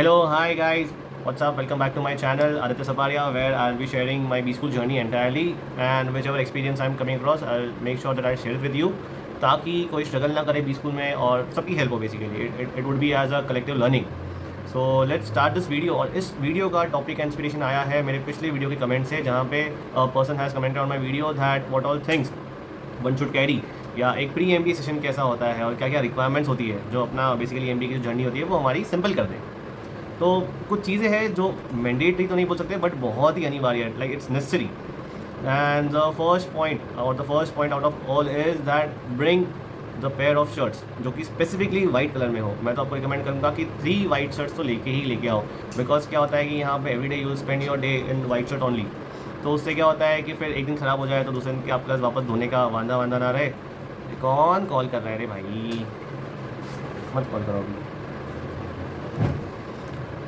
Hello, hi guys. What's up? Welcome back to my channel Aditya Saparia, where I'll be sharing my B school journey entirely, and whichever experience I'm coming across, I'll make sure that I share it with you, ताकि कोई struggle ना करे B school में और सबकी help हो basically. It would be as a collective learning. So let's start this video. और इस वीडियो का टॉपिक इंस्पिरेशन आया है मेरे पिछले वीडियो के कमेंट से, जहाँ पे person has commented on my video that what all things one should carry, या एक प्री एम सेशन कैसा होता है और क्या क्या रिक्वायरमेंट्स होती है जो अपना बेसिकली एम की जो जर्नी होती है वो हमारी सिंपल कर दें. तो कुछ चीज़ें हैं जो मैंडेटरी तो नहीं बोल सकते बट बहुत ही अनिवार्य है, like it's necessary. And the first point out of all is that bring the pair of shirts जो कि स्पेसिफिकली वाइट कलर में हो. मैं तो आपको रिकमेंड करूँगा कि 3 वाइट शर्ट्स तो लेके आओ, बिकॉज क्या होता है कि यहाँ पे every day you spend your day in white shirt only. तो उससे क्या होता है कि फिर एक दिन ख़राब हो जाए तो दूसरे दिन के आपके पास वापस धोने का वांदा ना रहे. कौन कॉल कर रहा है रे भाई, मत कॉल करो अभी.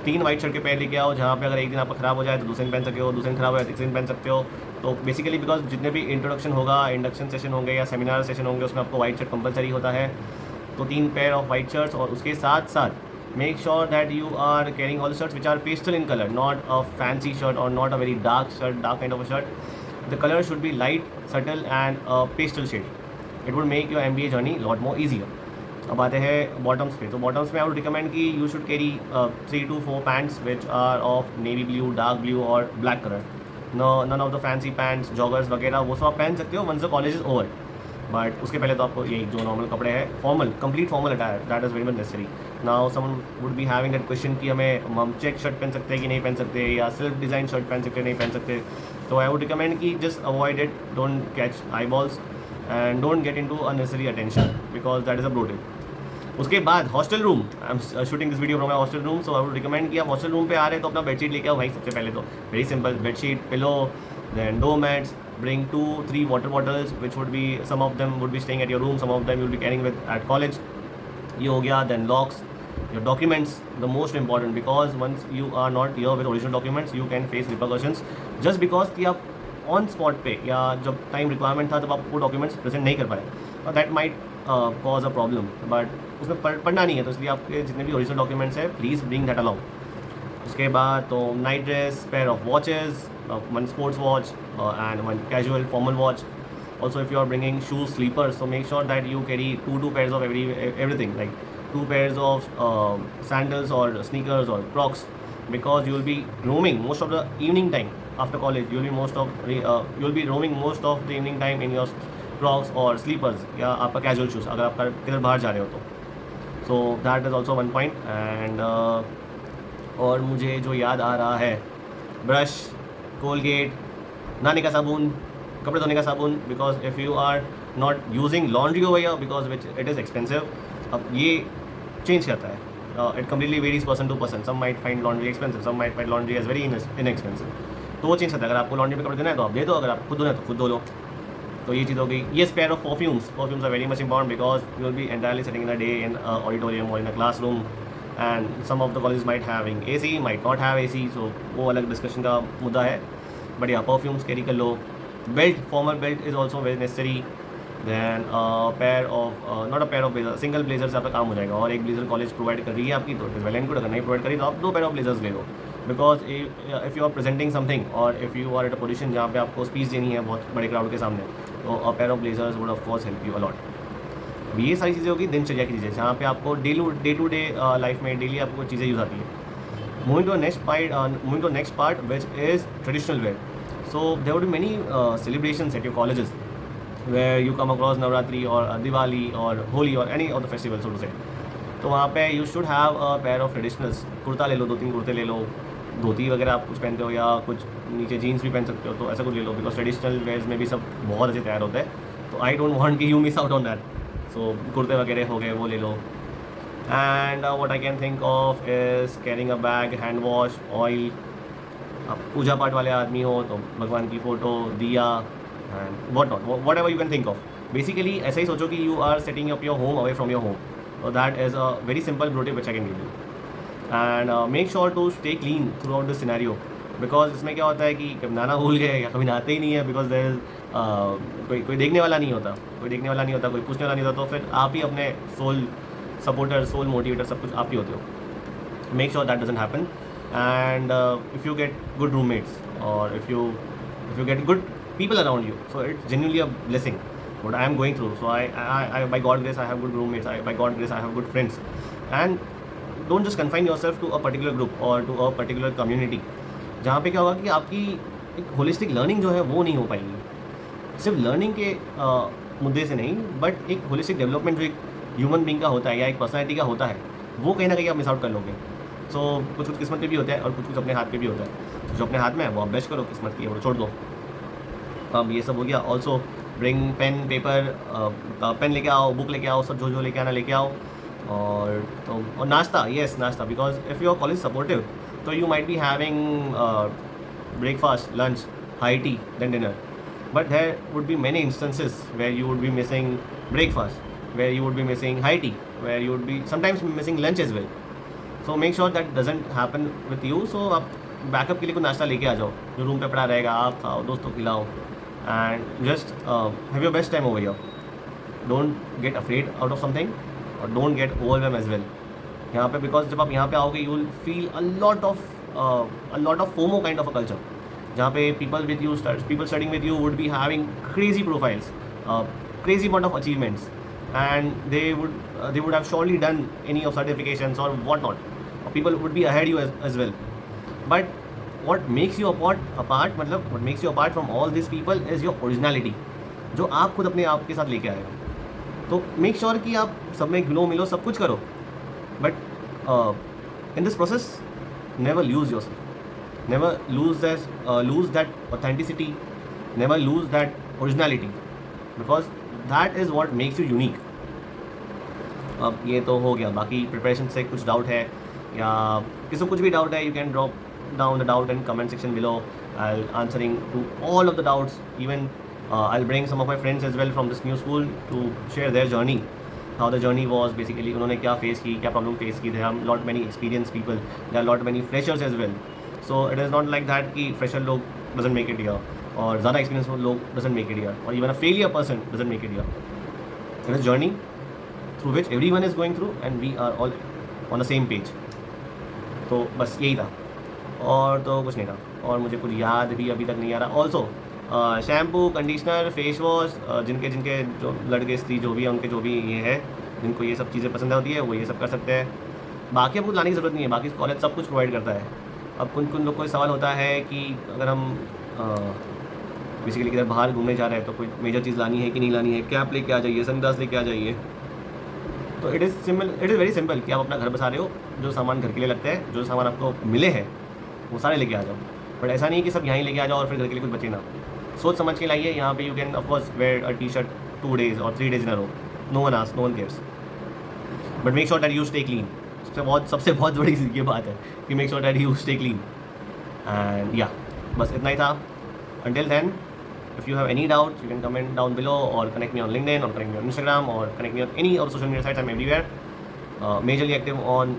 3 वाइट शर्ट के पेयर लेके आओ, जहाँ पे अगर एक दिन आपका ख़राब हो जाए तो दूसरे दिन पहन सकते हो, दूसरे दिन ख़राब हो जाए तीसरे दिन पहन सकते हो. तो बेसिकली बिकॉज जितने भी इंट्रोडक्शन होगा, इंडक्शन सेशन होंगे या सेमिनार सेशन होंगे, उसमें आपको वाइट शर्ट कंपलसरी होता है. तो 3 पेयर ऑफ वाइट शर्ट्स, और उसके साथ साथ make sure that you are carrying all shirts which are pastel in colour, not a fancy shirt और not a very dark shirt, dark kind of a shirt. The colour should be light, subtle and pastel shade. It would make your MBA journey lot more easier. अब आते हैं bottoms पे. तो bottoms में I would recommend कि you should carry 3 to 4 pants which are of navy blue, dark blue और black colour. None of the fancy pants, joggers वगैरह वो सब आप पहन सकते हो once the college is over. But उसके पहले तो आपको यही जो नॉर्मल कपड़े हैं, formal, complete formal attire, that is very much necessary. Now someone would be having that question कि हम चेक शर्ट पहन सकते हैं कि नहीं पहन सकते, या सेल्फ डिज़ाइन शर्ट पहन सकते हैं नहीं पहन सकते. तो आई वुड रिकमेंड कि just avoid it, don't catch I balls and don't get into unnecessary attention because that is a brutal. उसके बाद hostel room, I am shooting this video from my hostel room, so I would recommend कि आप hostel room पे आ रहे हैं तो अपना bedsheet लेके आओ भाई. सबसे पहले तो very simple, bedsheet, pillow, then door mats. Bring 2-3 water bottles which would be, some of them would be staying at your room, some of them you will be carrying with at college. ये हो गया. Then locks, your documents, the most important, because once you are not here with original documents you can face repercussions just because कि आप on spot पे या जब time requirement था तब आप वो डॉक्यूमेंट्स प्रेजेंट नहीं कर पाए, और that might cause a problem. But उसमें पढ़ना नहीं है, तो इसलिए आपके जितने भी ओरिजिनल डॉक्यूमेंट्स हैं प्लीज़ ब्रिंग दैट अलाउंग. उसके बाद तो night dress, pair of watches, one sports watch and one casual formal watch. Also, if you are bringing shoes, sleepers, so make sure that you carry two pairs of everything, like 2 pairs of sandals or sneakers or Crocs, because you will be roaming most of the evening time after college. You will be roaming most of the evening time in your Crocs or sleepers, या आपका casual shoes अगर आप किधर बाहर जा रहे हो तो. So that is also one point. And और मुझे जो याद आ रहा है, ब्रश, कोलगेट, नहाने का साबुन, कपड़े धोने का साबुन, because if you are not using laundry over here, because which it is expensive. अब ये चेंज करता है, it completely varies person to person. Some might find laundry expensive, some might find laundry as very inexpensive. तो वो change करता है. अगर आपको लॉन्ड्री में कपड़े देना है तो आप दे दो, अगर आप खुद धोना है तो खुद धो लो. तो ये चीज़ हो गई. ये pair of perfumes are very much important, because you will be entirely sitting in a day in auditorium और in a classroom, and some of the college might having AC, might not have AC, so वो अलग discussion का मुद्दा है. But या perfumes carry कर लो. Belt, formal belt is also very necessary. Then pair of not a pair of blazers, single blazer से आपका काम हो जाएगा. और एक ब्लेजर कॉलेज प्रोवाइड कर रही है आपकी तो it is well and good. अगर नहीं प्रोवाइड करी तो आप 2 pair of blazers ले लो, because if you are presenting something और if you are at a position जहाँ पे आपको स्पीच देनी है बहुत बड़े क्राउड के सामने, तो a pair of blazers would of course help you a lot. ये सारी चीज़ें होगी दिनचर्या की चीज़ें, जहाँ पे आपको डे टू डे लाइफ में डेली आपको चीज़ें यूज़ आती है. Moving to the next part, which is traditional wear. So there would be many celebrations at your colleges where you come across Navratri or Diwali or Holi or any of the festivals, so to say. तो वहाँ पे you should have a pair of traditionals. Kurta ले लो, 2-3 कुर्ते ले लो, धोती वगैरह आप कुछ पहनते हो या कुछ नीचे जीन्स भी पहन सकते हो, तो ऐसा कुछ ले लो, बिकॉज ट्रेडिशनल वेयर्स में भी सब बहुत अच्छे तैयार होते हैं. तो आई डोंट वांट कि you miss out on that. So कुर्ते वगैरह हो गए वो ले लो. And what I can think of is carrying a bag, hand wash, oil. आप पूजा पाठ वाले आदमी हो तो भगवान की फ़ोटो, दिया, and whatever you can think of. Basically ऐसा ही सोचो कि you are setting up your home away from your home. तो that is a very simple ब्रोटिव which I can give you. And make sure to stay clean throughout this scenario, because इसमें क्या होता है कि कभी नहाना भूल गए या कभी नहाते ही नहीं है, बिकॉज देयर इज़ कोई देखने वाला नहीं होता, कोई पूछने वाला नहीं होता, तो फिर आप ही अपने सोल सपोर्टर, सोल मोटिवेटर, सब कुछ आप ही होते हो. make sure that doesn't happen. And if you get good roommates, or if you get good people around you, so it's genuinely a blessing what I am going through. So I by God grace I have good roommates, by God grace I have good friends. And don't just confine yourself to a particular group or to a particular community, जहाँ पे क्या होगा कि आपकी एक holistic learning जो है वो नहीं हो पाएगी। सिर्फ लर्निंग के मुद्दे से नहीं, बट एक होलिस्टिक डेवलपमेंट जो एक ह्यूमन बींग का होता है या एक पर्सनैलिटी का होता है, वो कहीं ना कहीं आप मिस आउट कर लोगे। सो कुछ कुछ किस्मत पे भी होता है और कुछ कुछ अपने हाथ पे भी होता है। जो अपने हाथ में है वो आप बेस्ट करो, किस्मत की वो छोड़ दो। अब ये सब हो गया। Also bring pen paper, pen लेके आओ, बुक लेके आओ, सब जो लेके आना लेके आओ। और नाश्ता, येस नाश्ता, because if your college supportive तो you might be having breakfast, lunch, high tea, then dinner. But there would be many instances where you would be missing breakfast, where you would be missing high tea, where you would be sometimes missing lunch as well. So make sure that doesn't happen with you. So आप backup के लिए कुछ नाश्ता लेके आ जाओ, जो room पे पड़ा रहेगा, आप खाओ, दोस्तों को खिलाओ, and just have your best time over here. Don't get afraid out of something, or don't get overwhelmed as well. यहाँ पे because जब आप यहाँ पे आओगे, you will feel a lot of FOMO kind of a culture, जहाँ पे people studying with you would be having crazy profiles, crazy amount of achievements, and they would have surely done any of certifications or whatnot. People would be ahead you as well. But what makes you apart मतलब what makes you apart from all these people is your originality, जो आप खुद अपने आप के साथ लेके आए हो। तो मेक श्योर कि आप सब में घुलो मिलो, सब कुछ करो, but in this process never lose yourself, never lose that authenticity, never lose that originality, because that is what makes you unique. अब ये तो हो गया। बाकी प्रिपरेशन से कुछ डाउट है या किसी को कुछ भी डाउट है, you can drop down the doubt in comment section below. I'll answering to all of the doubts. Even I'll bring some of my friends as well from this new school to share their journey, how the journey was basically, उन्होंने क्या face की, क्या problem face की। there are lot many experienced people, there are lot many freshers as well. So it is not like that कि fresher लोग doesn't make it here, और ज़्यादा experience लोग doesn't make it here, or even a failure person doesn't make it here. It is a journey through which everyone is going through, and we are all on the same page. तो बस यही था, और तो कुछ नहीं था, और मुझे कुछ याद भी अभी तक नहीं आ रहा। Also shampoo, conditioner, face wash, जिनके जो लड़के स्त्री जो भी है, उनके जो भी ये है, जिनको ये सब चीज़ें पसंद होती है, वो ये सब कर सकते हैं। बाकी आपको लाने की ज़रूरत नहीं है, बाकी कॉलेज सब कुछ प्रोवाइड करता है। अब कुछ लोग को सवाल होता है कि अगर हम बेसिकली किधर बाहर घूमने जा रहे हैं तो कोई मेजर चीज़ लानी है कि नहीं लानी है, कैप लेके आ जाइए, सनग्लास लेके आ जाइए। तो इट इज़ वेरी सिंपल कि आप अपना घर बसा रहे हो, जो सामान घर के लिए लगता है, जो सामान आपको मिले हैं वो सारे लेके आ जाओ। बट ऐसा नहीं कि सब यहाँ ही लेके आ जाओ और फिर घर के लिए कुछ बचे ना। सोच समझ के लाइए। यहाँ पे you can of course wear a T shirt 2 days और 3 days in a row, no one cares, but make sure that you stay clean. सबसे बहुत बड़ी ये बात है कि make sure that you stay clean. And या बस इतना ही था। Until then, if you have any doubts, you can comment down below, or connect me on LinkedIn, or connect me on Instagram, or connect me on any of the social media sites. I'm everywhere. Majorly active on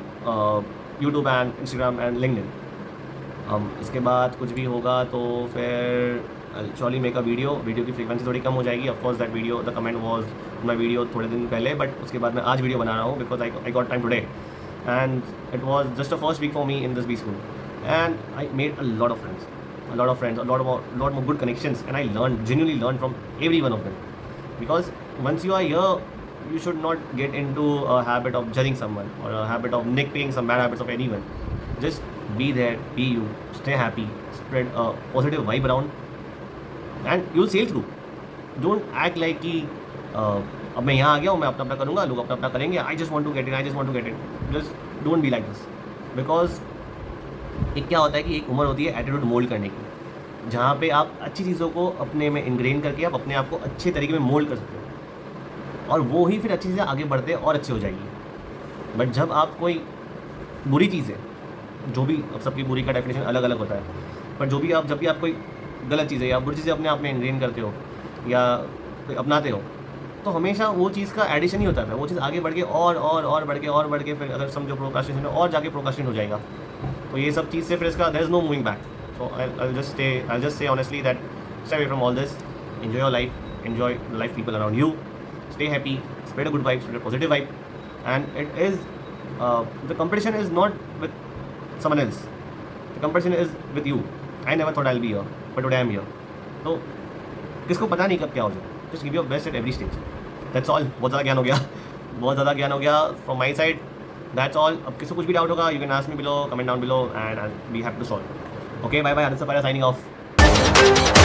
YouTube and Instagram and LinkedIn. इसके बाद कुछ भी होगा तो फिर I'll surely make a video की frequency थोड़ी कम हो जाएगी। Of course that video, the comment was on my video थोड़े दिन पहले, बट उसके बाद मैं आज वीडियो बना रहा हूँ because I got time today, and it was just the first week for me in this B school, and I made a lot of friends, a lot more good connections, and I genuinely learned from every one of them, because once you are here, you should not get into a habit of judging someone or a habit of nitpicking some bad habits of anyone. Just be there, be you, stay happy, spread a positive vibe around, and you'll sail through. Don't act like कि अब मैं यहाँ आ गया हूँ, मैं अपना करूँगा, लोग अपना करेंगे, I just want to get it. Just don't be like this, because एक क्या होता है कि एक उम्र होती है एटीट्यूड मोल्ड करने की, जहाँ पे आप अच्छी चीज़ों को अपने में इनग्रेन करके आप अपने आप को अच्छे तरीके में मोल्ड कर सकते हो, और वो ही फिर अच्छी चीज़ें आगे बढ़ते और अच्छी हो जाएगी। बट जब आप कोई बुरी चीज़ है, जो भी, अब सबकी बुरी का डेफिनेशन अलग अलग होता है, पर जब भी आप कोई गलत चीज़ें या बुरी चीज़ें अपने आप में इनग्रेन करते हो या अपनाते हो, तो हमेशा वो चीज़ का एडिशन ही होता है। वो चीज़ आगे बढ़ के और बढ़ के फिर अगर समझो प्रोक्रास्टिनेशन और जाके प्रोक्रास्टिनेट हो जाएगा। तो ये सब चीज़ से फिर इसका there is no moving back. So I'll just say honestly that stay away from all this, enjoy your life, enjoy the life people around you, stay happy, spread a good vibe, spread a positive vibe, and it is the competition is not with someone else. The competition is with you. I never thought I'll be here, but today I'm here. तो किसको पता नहीं कब क्या हो जाए. Just give your best at every stage. That's all. बहुत ज़्यादा ज्ञान हो गया. बहुत ज़्यादा ज्ञान हो गया from my side. That's all. अब किसी को कुछ भी डाउट होगा, you can ask me below, comment down below, and I'll be happy to solve. Okay, bye bye. Aditya Sapara signing off.